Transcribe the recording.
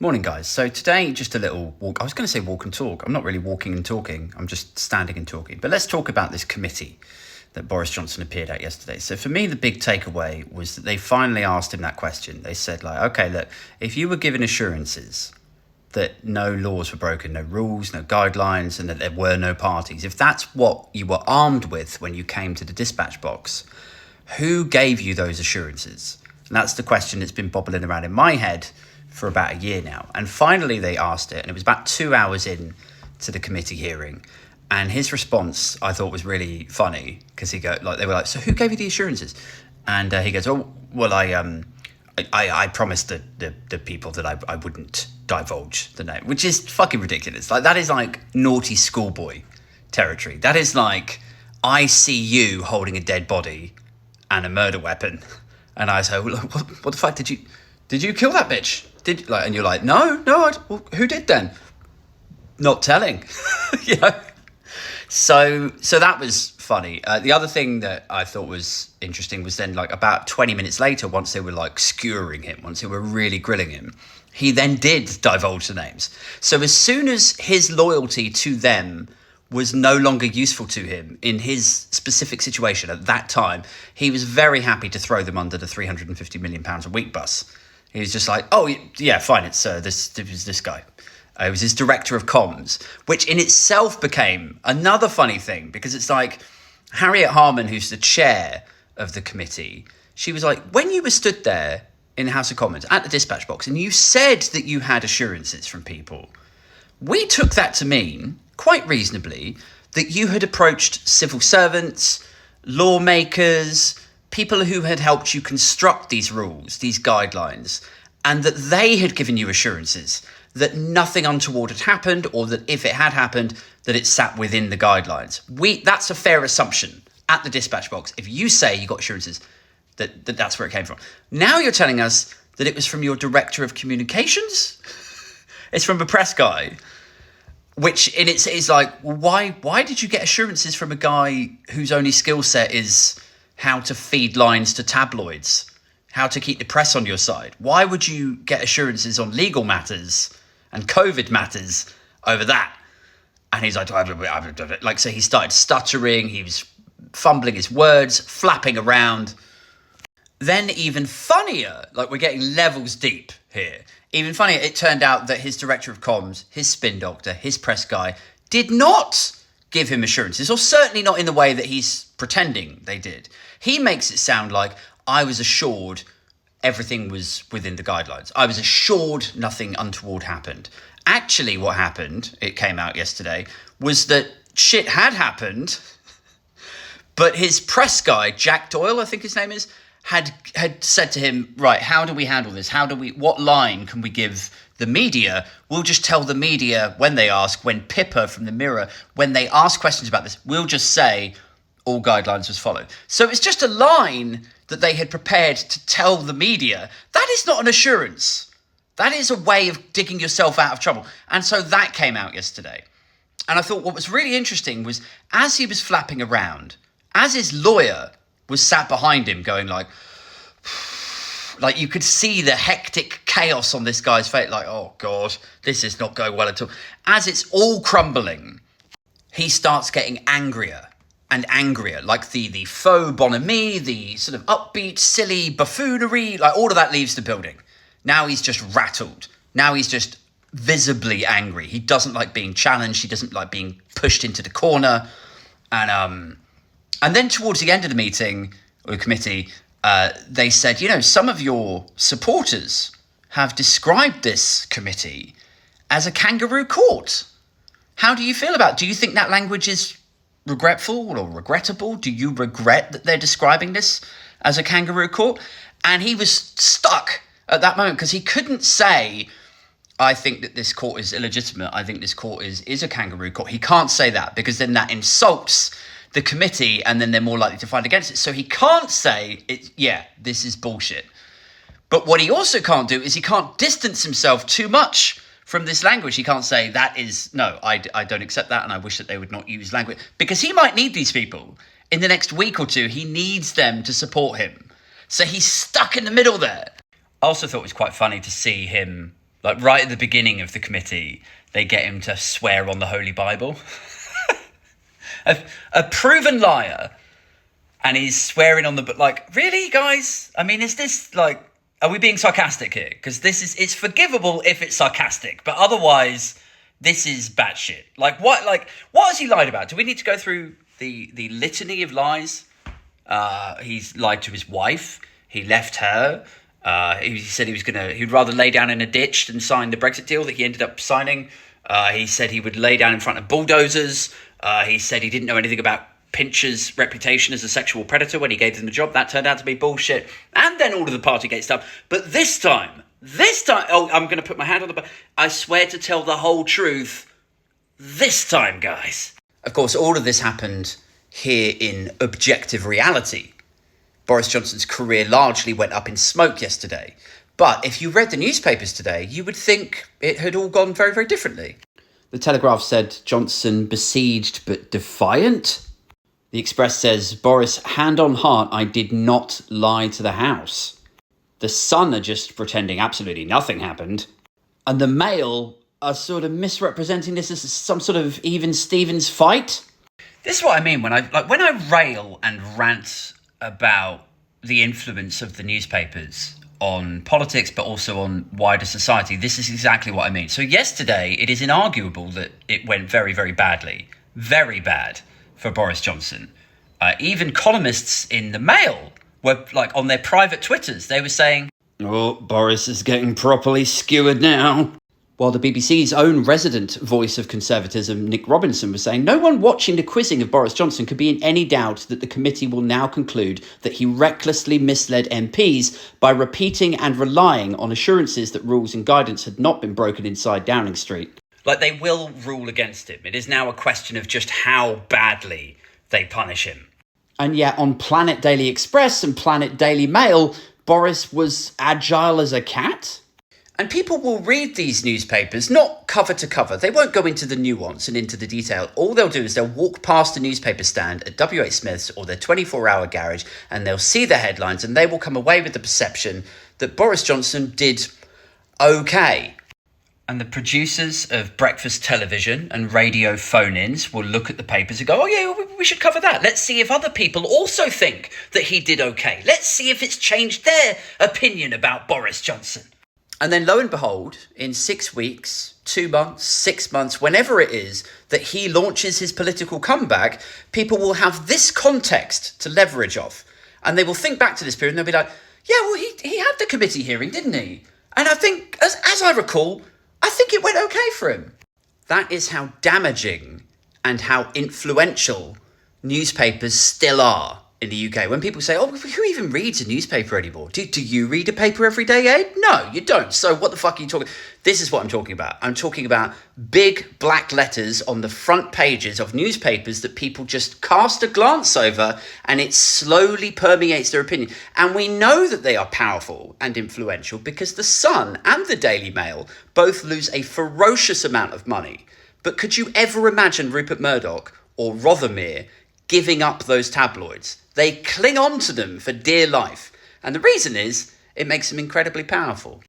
Morning, guys. So today, just a little walk. I was going to say walk and talk. I'm not really walking and talking. I'm just standing and talking. But let's talk about this committee that Boris Johnson appeared at yesterday. So for me, the big takeaway was that they finally asked him that question. They said, okay, look, if you were given assurances that no laws were broken, no rules, no guidelines, and that there were no parties, if that's what you were armed with when you came to the dispatch box, who gave you those assurances? And that's the question that's been bobbling around in my head for about a year now. And finally they asked it, and it was about 2 hours in to the committee hearing. And his response I thought was really funny because they were like, so who gave you the assurances? And he goes, oh, well, I promised the people that I wouldn't divulge the name, which is fucking ridiculous. Like, that is like naughty schoolboy territory. That is like, I see you holding a dead body and a murder weapon, and I say, well, what the fuck did you kill that bitch? And you're like, no, well, who did then? Not telling, you know. So that was funny. The other thing that I thought was interesting was then, like, about 20 minutes later, once they were like skewering him, once they were really grilling him, he then did divulge the names. So as soon as his loyalty to them was no longer useful to him in his specific situation at that time, he was very happy to throw them under the £350 million a week bus. He was just like, oh, yeah, fine, it's this guy. It was his director of comms, which in itself became another funny thing, because it's like Harriet Harman, who's the chair of the committee, she was like, when you were stood there in the House of Commons at the dispatch box and you said that you had assurances from people, we took that to mean, quite reasonably, that you had approached civil servants, lawmakers, people who had helped you construct these rules, these guidelines, and that they had given you assurances that nothing untoward had happened, or that if it had happened, that it sat within the guidelines. That's a fair assumption at the dispatch box. If you say you got assurances that's where it came from. Now you're telling us that it was from your director of communications? It's from a press guy. Which in it is like, well, why did you get assurances from a guy whose only skill set is how to feed lines to tabloids, how to keep the press on your side? Why would you get assurances on legal matters and COVID matters over that? And he's like, so he started stuttering, he was fumbling his words, flapping around. Then even funnier, like, we're getting levels deep here. Even funnier, it turned out that his director of comms, his spin doctor, his press guy, did not give him assurances, or certainly not in the way that he's pretending they did. He makes it sound like, I was assured everything was within the guidelines. I was assured nothing untoward happened. Actually, what happened, it came out yesterday, was that shit had happened, but his press guy, Jack Doyle, I think his name is, had said to him, right, how do we handle this? What line can we give the media? We'll just tell the media when they ask, when Pippa from the Mirror, when they ask questions about this, we'll just say all guidelines was followed. So it's just a line that they had prepared to tell the media. That is not an assurance. That is a way of digging yourself out of trouble. And so that came out yesterday. And I thought what was really interesting was, as he was flapping around, as his lawyer was sat behind him going like you could see the hectic chaos on this guy's face, like, oh God, this is not going well at all. As it's all crumbling, he starts getting angrier and angrier, like the faux bonhomie, the sort of upbeat, silly buffoonery, like all of that leaves the building. Now he's just rattled. Now he's just visibly angry. He doesn't like being challenged. He doesn't like being pushed into the corner. And then towards the end of the meeting, or the committee, they said, some of your supporters have described this committee as a kangaroo court. How do you feel about it? Do you think that language is regretful or regrettable? Do you regret that they're describing this as a kangaroo court? And he was stuck at that moment because he couldn't say, I think that this court is illegitimate. I think this court is a kangaroo court. He can't say that because then that insults the committee and then they're more likely to fight against it. So he can't say, this is bullshit. But what he also can't do is he can't distance himself too much from this language. He can't say, I don't accept that and I wish that they would not use language. Because he might need these people. In the next week or two, he needs them to support him. So he's stuck in the middle there. I also thought it was quite funny to see him Like right at the beginning of the committee, they get him to swear on the Holy Bible. a proven liar, and he's swearing on the... Like, really, guys? I mean, is this, like... Are we being sarcastic here? Because it's forgivable if it's sarcastic, but otherwise, this is batshit. Like, what has he lied about? Do we need to go through the litany of lies? He's lied to his wife. He left her. He said he'd rather lay down in a ditch than sign the Brexit deal that he ended up signing. He said he would lay down in front of bulldozers. He said he didn't know anything about Pincher's reputation as a sexual predator when he gave them the job. That turned out to be bullshit. And then all of the Partygate stuff. But this time, oh, I'm going to put my hand on the... I swear to tell the whole truth this time, guys. Of course, all of this happened here in objective reality. Boris Johnson's career largely went up in smoke yesterday. But if you read the newspapers today, you would think it had all gone very, very differently. The Telegraph said Johnson besieged but defiant. The Express says, Boris, hand on heart, I did not lie to the House. The Sun are just pretending absolutely nothing happened. And the Mail are sort of misrepresenting this as some sort of even Stevens fight. This is what I mean when I rail and rant about the influence of the newspapers on politics, but also on wider society. This is exactly what I mean. So yesterday, it is inarguable that it went very, very badly. Very bad for Boris Johnson. Even columnists in the Mail were, like, on their private Twitters, they were saying, oh, Boris is getting properly skewered now. While the BBC's own resident voice of conservatism, Nick Robinson, was saying, no one watching the quizzing of Boris Johnson could be in any doubt that the committee will now conclude that he recklessly misled MPs by repeating and relying on assurances that rules and guidance had not been broken inside Downing Street. Like, they will rule against him. It is now a question of just how badly they punish him. And yet on Planet Daily Express and Planet Daily Mail, Boris was agile as a cat. And people will read these newspapers, not cover to cover. They won't go into the nuance and into the detail. All they'll do is they'll walk past a newspaper stand at WH Smith's or their 24-hour garage, and they'll see the headlines, and they will come away with the perception that Boris Johnson did okay. And the producers of breakfast television and radio phone-ins will look at the papers and go, oh yeah, we should cover that. Let's see if other people also think that he did okay. Let's see if it's changed their opinion about Boris Johnson. And then lo and behold, in 6 weeks, 2 months, 6 months, whenever it is that he launches his political comeback, people will have this context to leverage off. And they will think back to this period and they'll be like, yeah, well, he had the committee hearing, didn't he? And I think, as I recall, I think it went okay for him. That is how damaging and how influential newspapers still are in the UK. When people say, oh, who even reads a newspaper anymore? Do you read a paper every day, Ed? No, you don't. So what the fuck are you talking? This is what I'm talking about. I'm talking about big black letters on the front pages of newspapers that people just cast a glance over, and it slowly permeates their opinion. And we know that they are powerful and influential because the Sun and the Daily Mail both lose a ferocious amount of money. But could you ever imagine Rupert Murdoch or Rothermere giving up those tabloids? They cling on to them for dear life. And the reason is, it makes them incredibly powerful.